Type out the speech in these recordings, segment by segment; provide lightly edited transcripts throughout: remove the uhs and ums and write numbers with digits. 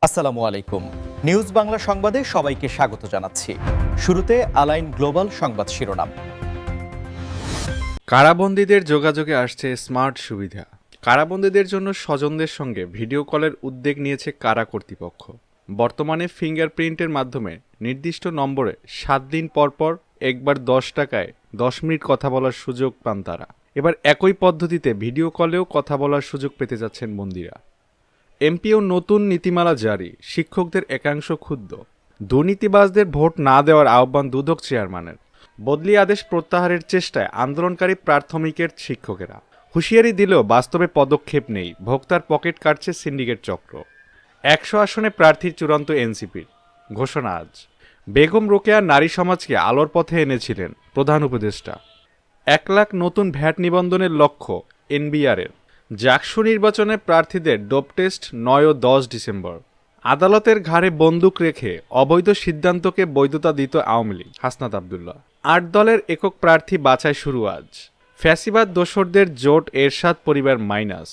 আসসালামু আলাইকুম। নিউজ বাংলা সংবাদে সবাইকে স্বাগত জানাচ্ছি। শুরুতে আলাইন গ্লোবাল সংবাদ শিরোনাম। কারাবন্দীদের যোগাযোগে আসছে স্মার্ট সুবিধা। কারাবন্দীদের জন্য স্বজনদের সঙ্গে ভিডিও কলের উদ্যোগ নিয়েছে কারা কর্তৃপক্ষ। বর্তমানে ফিঙ্গারপ্রিন্টের মাধ্যমে নির্দিষ্ট নম্বরে 7 দিন পর একবার 10 টাকায় 10 মিনিট কথা বলার সুযোগ পান তারা। এবার একই পদ্ধতিতে ভিডিও কলেও কথা বলার সুযোগ পেতে যাচ্ছেন বন্দীরা। এমপিও নতুন নীতিমালা জারি, শিক্ষকদের একাংশ ক্ষুব্ধ। দুর্নীতিবাজদের ভোট না দেওয়ার আহ্বান দুদক চেয়ারম্যানের। বদলি আদেশ প্রত্যাহারের চেষ্টায় আন্দোলনকারী প্রাথমিকের শিক্ষকেরা। হুঁশিয়ারি দিলেও বাস্তবে পদক্ষেপ নেই, ভোক্তার পকেট কাটছে সিন্ডিকেট চক্র। 100 আসনে প্রার্থীর চূড়ান্ত এনসিপির ঘোষণা আজ। বেগম রোকেয়া নারী সমাজকে আলোর পথে এনেছিলেন প্রধান উপদেষ্টা। 1 লাখ নতুন ভ্যাট নিবন্ধনের লক্ষ্য এনবিআরের। জাকসু নির্বাচনে প্রার্থীদের ডোপ টেস্ট 9 ও 10 ডিসেম্বর। আদালতের ঘাড়ে বন্দুক রেখে অবৈধ সিদ্ধান্তকে বৈধতা দিত আওয়ামী লীগ, হাসনাত আব্দুল্লাহ। 8 দলের একক প্রার্থী বাছাই শুরু আজ। ফ্যাসিবাদ দোসরদের জোট এরশাদ পরিবার মাইনাস।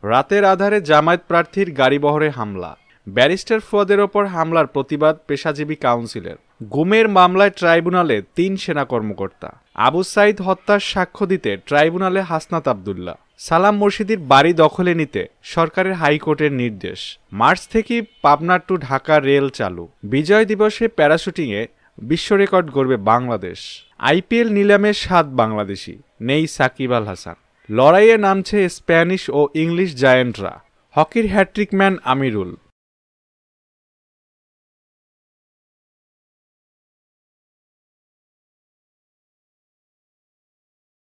রাতের আধারে জামায়াত প্রার্থীর গাড়িবহরে হামলা। ব্যারিস্টার ফুয়াদের ওপর হামলার প্রতিবাদ পেশাজীবী কাউন্সিলের। গুমের মামলায় ট্রাইব্যুনালে 3 সেনা কর্মকর্তা। আবু সাইদ হত্যার সাক্ষ্য দিতে ট্রাইব্যুনালে হাসনাত আব্দুল্লাহ। সালাম মুর্শিদির বাড়ি দখলে নিতে সরকারের হাইকোর্টের নির্দেশ। মার্চ থেকে পাবনা টু ঢাকা রেল চালু। বিজয় দিবসে প্যারাশুটিংয়ে বিশ্ব রেকর্ড গড়বে বাংলাদেশ। আইপিএল নিলামে 7 বাংলাদেশি, নেই সাকিব আল হাসান। লড়াইয়ে নামছে স্প্যানিশ ও ইংলিশ জায়ান্টরা। হকির হ্যাট্রিক ম্যান আমিরুল।